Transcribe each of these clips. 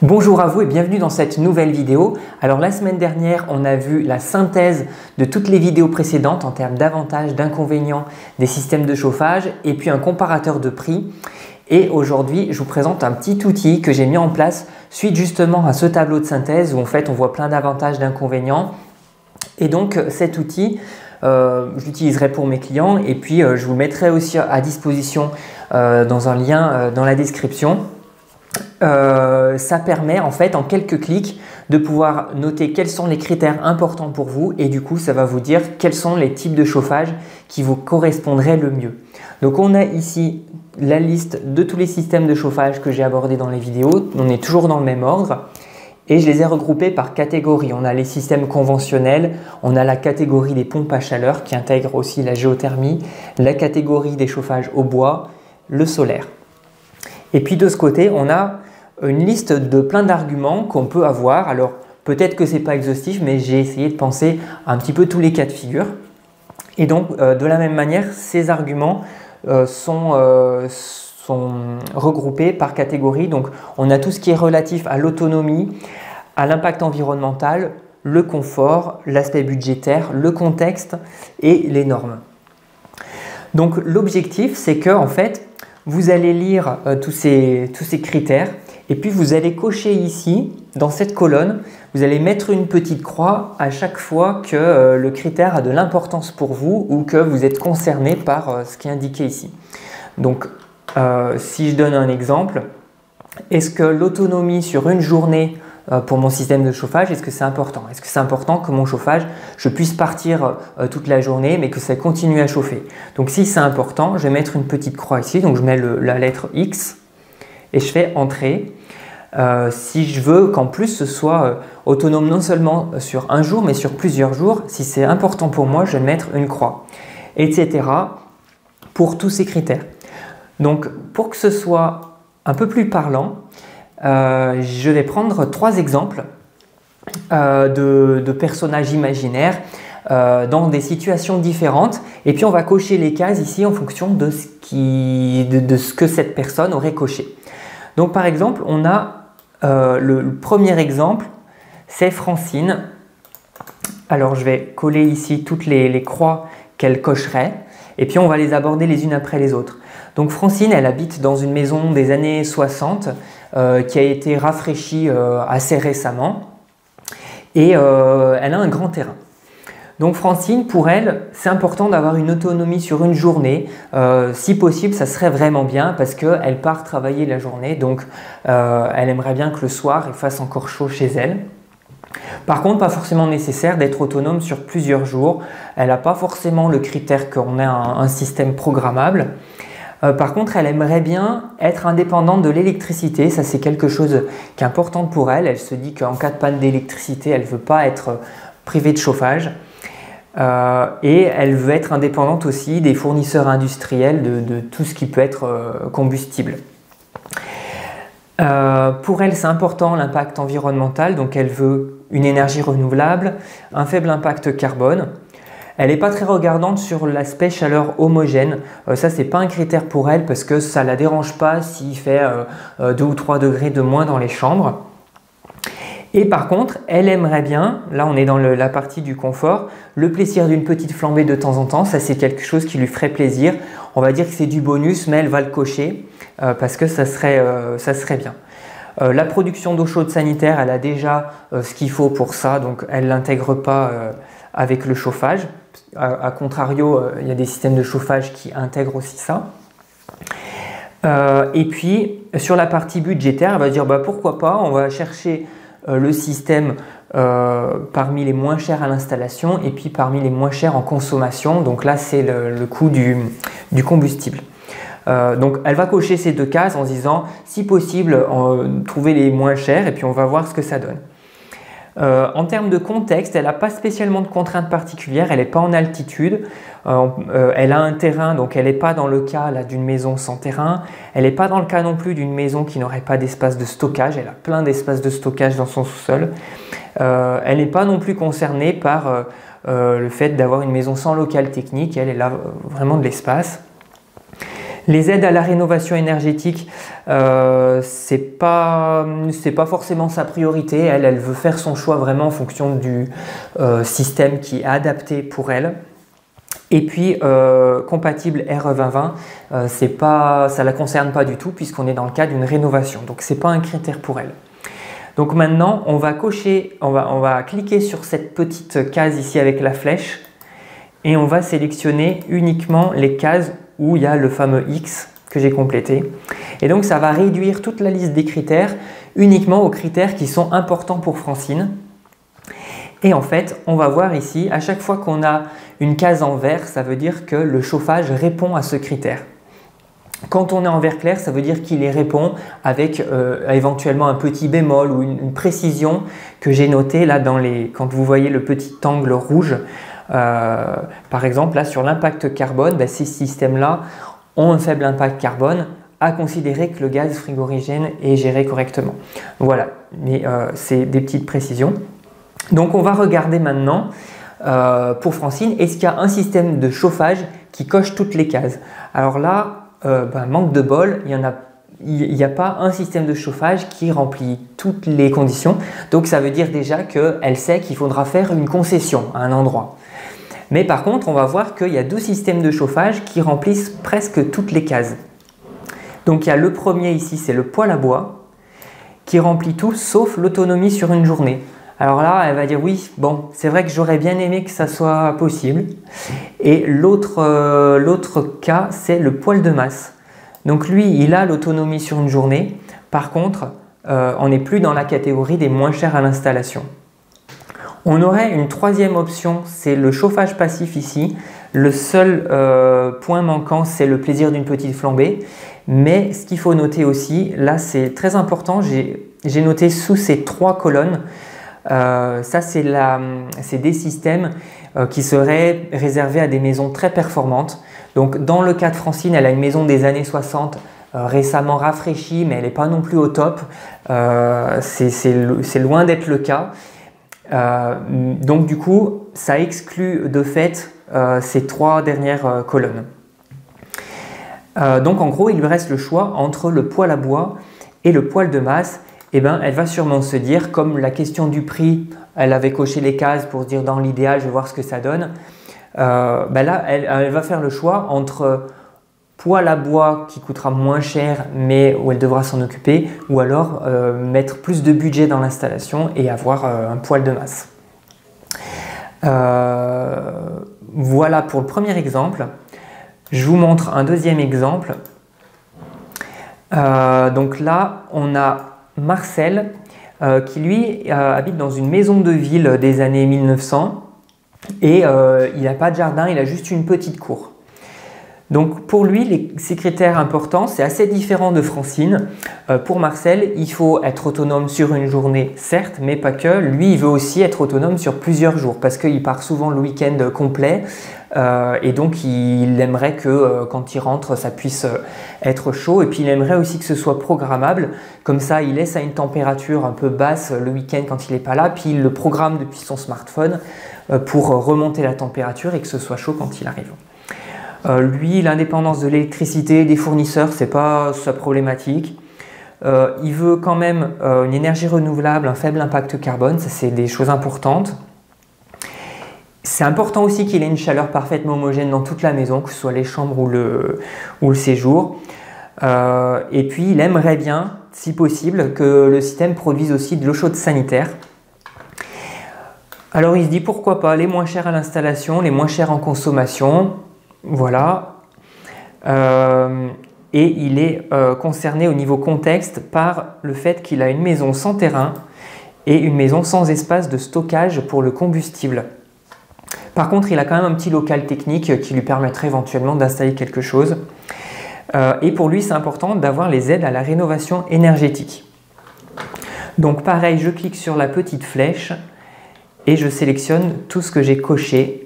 Bonjour à vous et bienvenue dans cette nouvelle vidéo. Alors la semaine dernière, on a vu la synthèse de toutes les vidéos précédentes en termes d'avantages, d'inconvénients des systèmes de chauffage et puis un comparateur de prix. Et aujourd'hui, je vous présente un petit outil que j'ai mis en place suite justement à ce tableau de synthèse où en fait on voit plein d'avantages, d'inconvénients. Et donc cet outil, je l'utiliserai pour mes clients et puis je vous le mettrai aussi à disposition dans un lien dans la description. Ça permet en fait en quelques clics de pouvoir noter quels sont les critères importants pour vous et du coup ça va vous dire quels sont les types de chauffage qui vous correspondraient le mieux. Donc on a ici la liste de tous les systèmes de chauffage que j'ai abordés dans les vidéos, on est toujours dans le même ordre et je les ai regroupés par catégorie. On a les systèmes conventionnels, on a la catégorie des pompes à chaleur qui intègre aussi la géothermie, la catégorie des chauffages au bois, le solaire. Et puis de ce côté, on a une liste de plein d'arguments qu'on peut avoir. Alors peut-être que ce n'est pas exhaustif, mais j'ai essayé de penser à un petit peu tous les cas de figure. Et donc de la même manière, ces arguments sont regroupés par catégorie. Donc on a tout ce qui est relatif à l'autonomie, à l'impact environnemental, le confort, l'aspect budgétaire, le contexte et les normes. Donc l'objectif, c'est que en fait, vous allez lire tous ces critères et puis vous allez cocher ici, dans cette colonne, vous allez mettre une petite croix à chaque fois que le critère a de l'importance pour vous ou que vous êtes concerné par ce qui est indiqué ici. Donc, si je donne un exemple, est-ce que l'autonomie sur une journée pour mon système de chauffage, est-ce que c'est important? Est-ce que c'est important que mon chauffage, je puisse partir toute la journée mais que ça continue à chauffer? Donc si c'est important, je vais mettre une petite croix ici, donc je mets la lettre X et je fais Entrée. Si je veux qu'en plus ce soit autonome non seulement sur un jour mais sur plusieurs jours, si c'est important pour moi, je vais mettre une croix, etc. pour tous ces critères. Donc pour que ce soit un peu plus parlant, je vais prendre trois exemples de personnages imaginaires dans des situations différentes et puis on va cocher les cases ici en fonction de ce que cette personne aurait coché. Donc par exemple, on a le premier exemple, c'est Francine. Alors je vais coller ici toutes les croix qu'elle cocherait et puis on va les aborder les unes après les autres. Donc Francine, elle habite dans une maison des années 60 qui a été rafraîchie assez récemment et elle a un grand terrain. Donc Francine, pour elle, c'est important d'avoir une autonomie sur une journée. Si possible, ça serait vraiment bien parce qu'elle part travailler la journée, donc elle aimerait bien que le soir, il fasse encore chaud chez elle. Par contre, pas forcément nécessaire d'être autonome sur plusieurs jours. Elle n'a pas forcément le critère qu'on ait un système programmable. Par contre, elle aimerait bien être indépendante de l'électricité. Ça, c'est quelque chose qui est important pour elle. Elle se dit qu'en cas de panne d'électricité, elle ne veut pas être privée de chauffage. Et elle veut être indépendante aussi des fournisseurs industriels de tout ce qui peut être combustible. Pour elle, c'est important l'impact environnemental. Donc, elle veut une énergie renouvelable, un faible impact carbone. Elle n'est pas très regardante sur l'aspect chaleur homogène. Ça, ce n'est pas un critère pour elle parce que ça ne la dérange pas s'il fait 2 ou 3 degrés de moins dans les chambres. Et par contre, elle aimerait bien, là on est dans la partie du confort, le plaisir d'une petite flambée de temps en temps. Ça, c'est quelque chose qui lui ferait plaisir. On va dire que c'est du bonus, mais elle va le cocher parce que ça serait bien. La production d'eau chaude sanitaire, elle a déjà ce qu'il faut pour ça, donc elle ne l'intègre pas avec le chauffage. A contrario, il y a des systèmes de chauffage qui intègrent aussi ça. Et puis, sur la partie budgétaire, elle va dire bah, pourquoi pas, on va chercher le système parmi les moins chers à l'installation et puis parmi les moins chers en consommation. Donc là, c'est le coût du combustible. Donc elle va cocher ces deux cases en se disant si possible trouver les moins chers et puis on va voir ce que ça donne. En termes de contexte, elle n'a pas spécialement de contraintes particulières, elle n'est pas en altitude, elle a un terrain, donc elle n'est pas dans le cas d'une maison sans terrain, elle n'est pas dans le cas non plus d'une maison qui n'aurait pas d'espace de stockage, elle a plein d'espaces de stockage dans son sous-sol. Elle n'est pas non plus concernée par le fait d'avoir une maison sans local technique, elle a vraiment de l'espace. Les aides à la rénovation énergétique, c'est pas forcément sa priorité. Elle veut faire son choix vraiment en fonction du système qui est adapté pour elle. Et puis, compatible RE2020, ça ne la concerne pas du tout puisqu'on est dans le cas d'une rénovation. Donc, ce n'est pas un critère pour elle. Donc maintenant, on va cliquer sur cette petite case ici avec la flèche et on va sélectionner uniquement les cases où il y a le fameux X que j'ai complété. Et donc, ça va réduire toute la liste des critères uniquement aux critères qui sont importants pour Francine. Et en fait, on va voir ici, à chaque fois qu'on a une case en vert, ça veut dire que le chauffage répond à ce critère. Quand on est en vert clair, ça veut dire qu'il y répond avec éventuellement un petit bémol ou une précision que j'ai notée là quand vous voyez le petit angle rouge. Par exemple, là sur l'impact carbone, ces systèmes-là ont un faible impact carbone, à considérer que le gaz frigorigène est géré correctement. Voilà, mais c'est des petites précisions. Donc on va regarder maintenant pour Francine, est-ce qu'il y a un système de chauffage qui coche toutes les cases? Alors là, manque de bol, il n'y a pas un système de chauffage qui remplit toutes les conditions. Donc ça veut dire déjà qu'elle sait qu'il faudra faire une concession à un endroit. Mais par contre, on va voir qu'il y a 2 systèmes de chauffage qui remplissent presque toutes les cases. Donc il y a le premier ici, c'est le poêle à bois, qui remplit tout sauf l'autonomie sur une journée. Alors là, elle va dire oui, bon, c'est vrai que j'aurais bien aimé que ça soit possible. Et l'autre cas, c'est le poêle de masse. Donc lui, il a l'autonomie sur une journée. Par contre, on n'est plus dans la catégorie des moins chers à l'installation. On aurait une troisième option, c'est le chauffage passif ici. Le seul point manquant, c'est le plaisir d'une petite flambée. Mais ce qu'il faut noter aussi, là c'est très important, j'ai noté sous ces 3 colonnes, ça c'est des systèmes qui seraient réservés à des maisons très performantes. Donc dans le cas de Francine, elle a une maison des années 60, récemment rafraîchie, mais elle n'est pas non plus au top. C'est loin d'être le cas. Donc du coup, ça exclut de fait ces 3 dernières colonnes. Donc en gros, il lui reste le choix entre le poêle à bois et le poêle de masse. Et elle va sûrement se dire, comme la question du prix, elle avait coché les cases pour se dire dans l'idéal, je vais voir ce que ça donne. Là, elle va faire le choix entre poêle à bois qui coûtera moins cher mais où elle devra s'en occuper, ou alors mettre plus de budget dans l'installation et avoir un poêle de masse. Voilà pour le premier exemple. Je vous montre un deuxième exemple. Donc là, on a Marcel qui lui habite dans une maison de ville des années 1900 et il n'a pas de jardin, il a juste une petite cour. Donc pour lui, ces critères importants, c'est assez différent de Francine. Pour Marcel, il faut être autonome sur une journée, certes, mais pas que. Lui, il veut aussi être autonome sur plusieurs jours parce qu'il part souvent le week-end complet et donc il aimerait que quand il rentre, ça puisse être chaud. Et puis il aimerait aussi que ce soit programmable. Comme ça, il laisse à une température un peu basse le week-end quand il n'est pas là, puis il le programme depuis son smartphone pour remonter la température et que ce soit chaud quand il arrive. Lui, l'indépendance de l'électricité des fournisseurs, ce n'est pas sa problématique. Il veut quand même une énergie renouvelable, un faible impact carbone, ça c'est des choses importantes. C'est important aussi qu'il ait une chaleur parfaitement homogène dans toute la maison, que ce soit les chambres ou le séjour. Et puis il aimerait bien, si possible, que le système produise aussi de l'eau chaude sanitaire. Alors il se dit pourquoi pas les moins chers à l'installation, les moins chers en consommation. Voilà, et il est concerné au niveau contexte par le fait qu'il a une maison sans terrain et une maison sans espace de stockage pour le combustible. Par contre, il a quand même un petit local technique qui lui permettrait éventuellement d'installer quelque chose. Et pour lui, c'est important d'avoir les aides à la rénovation énergétique. Donc pareil, je clique sur la petite flèche et je sélectionne tout ce que j'ai coché.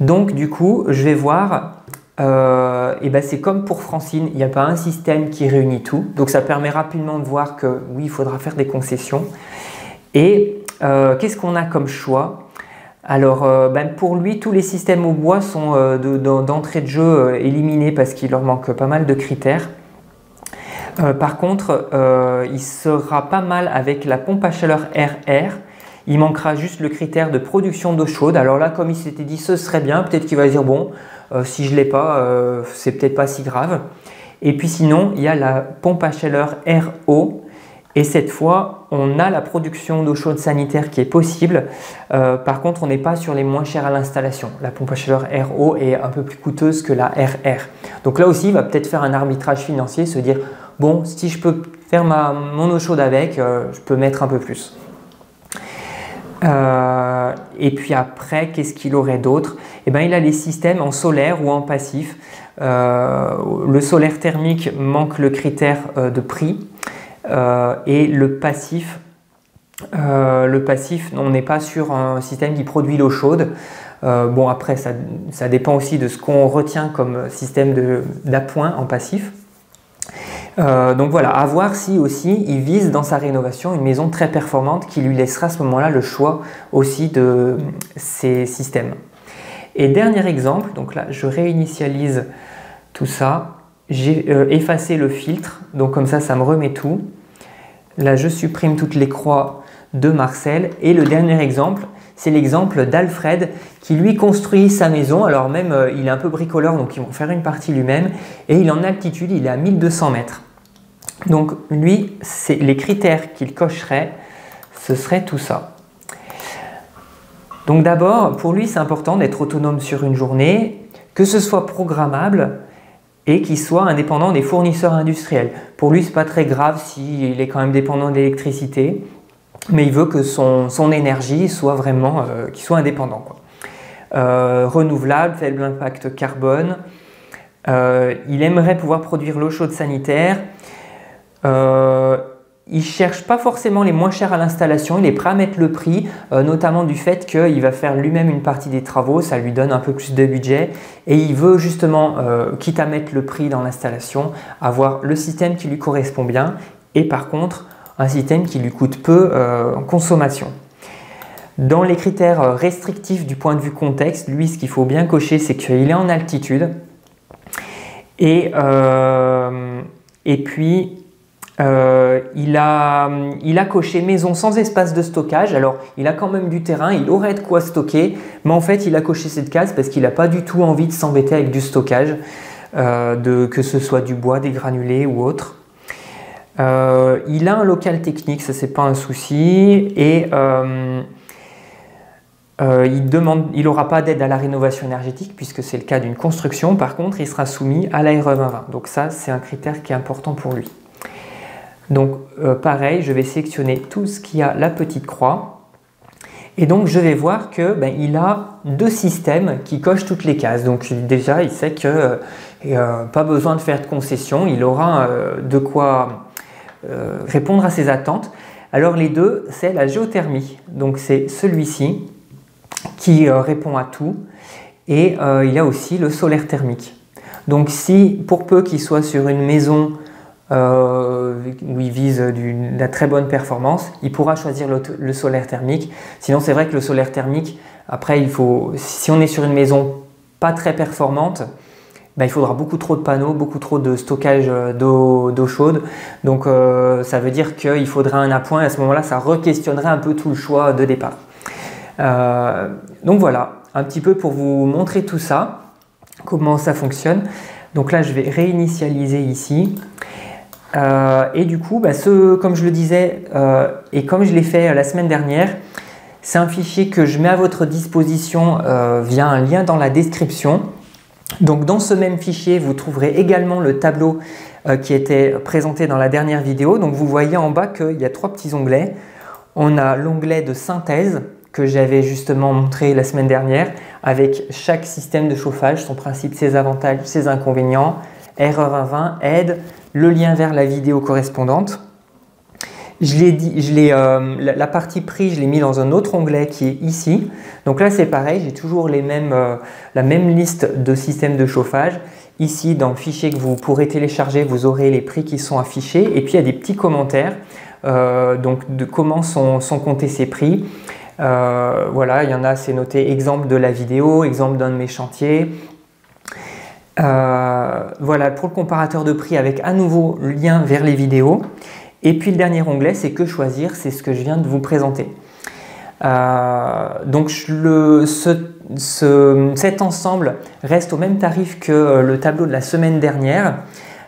Donc du coup, je vais voir, c'est comme pour Francine, il n'y a pas un système qui réunit tout. Donc ça permet rapidement de voir que oui, il faudra faire des concessions. Et qu'est-ce qu'on a comme choix? Alors pour lui, tous les systèmes au bois sont d'entrée de jeu éliminés parce qu'il leur manque pas mal de critères. Par contre, il sera pas mal avec la pompe à chaleur RR. Il manquera juste le critère de production d'eau chaude. Alors là, comme il s'était dit, ce serait bien. Peut-être qu'il va dire, bon, si je ne l'ai pas, c'est peut-être pas si grave. Et puis sinon, il y a la pompe à chaleur RO. Et cette fois, on a la production d'eau chaude sanitaire qui est possible. Par contre, on n'est pas sur les moins chers à l'installation. La pompe à chaleur RO est un peu plus coûteuse que la RR. Donc là aussi, il va peut-être faire un arbitrage financier, se dire, bon, si je peux faire mon eau chaude avec, je peux mettre un peu plus. Et puis après, qu'est-ce qu'il aurait d'autre? Eh bien, il a les systèmes en solaire ou en passif. Le solaire thermique manque le critère de prix. Et le passif, on n'est pas sur un système qui produit l'eau chaude. Bon, après, ça dépend aussi de ce qu'on retient comme système d'appoint en passif. Donc voilà, à voir si aussi il vise dans sa rénovation une maison très performante qui lui laissera à ce moment-là le choix aussi de ces systèmes. Et dernier exemple, donc là je réinitialise tout ça, j'ai effacé le filtre, donc comme ça me remet tout. Là je supprime toutes les croix de Marcel et le dernier exemple, c'est l'exemple d'Alfred qui lui construit sa maison. Alors même il est un peu bricoleur, donc il va faire une partie lui-même et il est en altitude, il est à 1200 mètres. Donc lui, les critères qu'il cocherait, ce serait tout ça. Donc d'abord, pour lui, c'est important d'être autonome sur une journée, que ce soit programmable et qu'il soit indépendant des fournisseurs industriels. Pour lui, ce n'est pas très grave s'il est quand même dépendant d'électricité, mais il veut que son énergie soit vraiment, qu'il soit indépendant, quoi. Renouvelable, faible impact carbone. Il aimerait pouvoir produire l'eau chaude sanitaire. Il ne cherche pas forcément les moins chers à l'installation, il est prêt à mettre le prix, notamment du fait qu'il va faire lui-même une partie des travaux, ça lui donne un peu plus de budget et il veut justement, quitte à mettre le prix dans l'installation, avoir le système qui lui correspond bien et par contre un système qui lui coûte peu en consommation. Dans les critères restrictifs du point de vue contexte, lui ce qu'il faut bien cocher c'est qu'il est en altitude et puis il a coché maison sans espace de stockage. Alors il a quand même du terrain, il aurait de quoi stocker, mais en fait il a coché cette case parce qu'il n'a pas du tout envie de s'embêter avec du stockage, que ce soit du bois, des granulés ou autre. Il a un local technique, ça c'est pas un souci, et il n'aura pas d'aide à la rénovation énergétique puisque c'est le cas d'une construction. Par contre, il sera soumis à la RE 2020. Donc ça, c'est un critère qui est important pour lui. Donc pareil, je vais sélectionner tout ce qui a la petite croix. Et donc je vais voir que il a deux systèmes qui cochent toutes les cases. Donc déjà, il sait que pas besoin de faire de concessions. Il aura de quoi répondre à ses attentes. Alors les deux, c'est la géothermie. Donc c'est celui-ci qui répond à tout et il y a aussi le solaire thermique. Donc si pour peu qu'il soit sur une maison où il vise de la très bonne performance, il pourra choisir le solaire thermique. Sinon c'est vrai que le solaire thermique, après si on est sur une maison pas très performante, il faudra beaucoup trop de panneaux, beaucoup trop de stockage d'eau chaude. Donc ça veut dire qu'il faudra un appoint et à ce moment-là ça re-questionnerait un peu tout le choix de départ. Donc voilà, un petit peu pour vous montrer tout ça, comment ça fonctionne. Donc là je vais réinitialiser ici. Et du coup, comme je le disais et comme je l'ai fait la semaine dernière, c'est un fichier que je mets à votre disposition via un lien dans la description. Donc dans ce même fichier, vous trouverez également le tableau qui était présenté dans la dernière vidéo. Donc vous voyez en bas qu'il y a trois petits onglets. On a l'onglet de synthèse que j'avais justement montré la semaine dernière avec chaque système de chauffage, son principe, ses avantages, ses inconvénients, RE 2020, aide, le lien vers la vidéo correspondante. La partie prix, je l'ai mis dans un autre onglet qui est ici. Donc là, c'est pareil, j'ai toujours la même liste de systèmes de chauffage. Ici, dans le fichier que vous pourrez télécharger, vous aurez les prix qui sont affichés. Et puis, il y a des petits commentaires de comment sont comptés ces prix. Voilà, il y en a, c'est noté exemple de la vidéo, exemple d'un de mes chantiers. Voilà, pour le comparateur de prix avec à nouveau le lien vers les vidéos. Et puis le dernier onglet, c'est que choisir, c'est ce que je viens de vous présenter. Donc cet ensemble reste au même tarif que le tableau de la semaine dernière.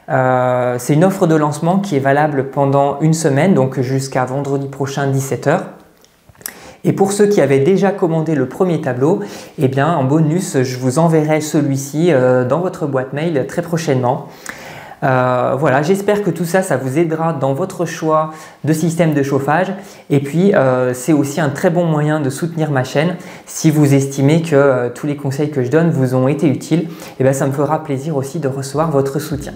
C'est une offre de lancement qui est valable pendant une semaine, donc jusqu'à vendredi prochain 17 h. Et pour ceux qui avaient déjà commandé le premier tableau, eh bien en bonus, je vous enverrai celui-ci dans votre boîte mail très prochainement. Voilà, j'espère que tout ça, ça vous aidera dans votre choix de système de chauffage. Et puis, c'est aussi un très bon moyen de soutenir ma chaîne. Si vous estimez que tous les conseils que je donne vous ont été utiles, eh bien, ça me fera plaisir aussi de recevoir votre soutien.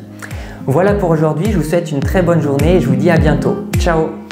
Voilà pour aujourd'hui, je vous souhaite une très bonne journée et je vous dis à bientôt. Ciao!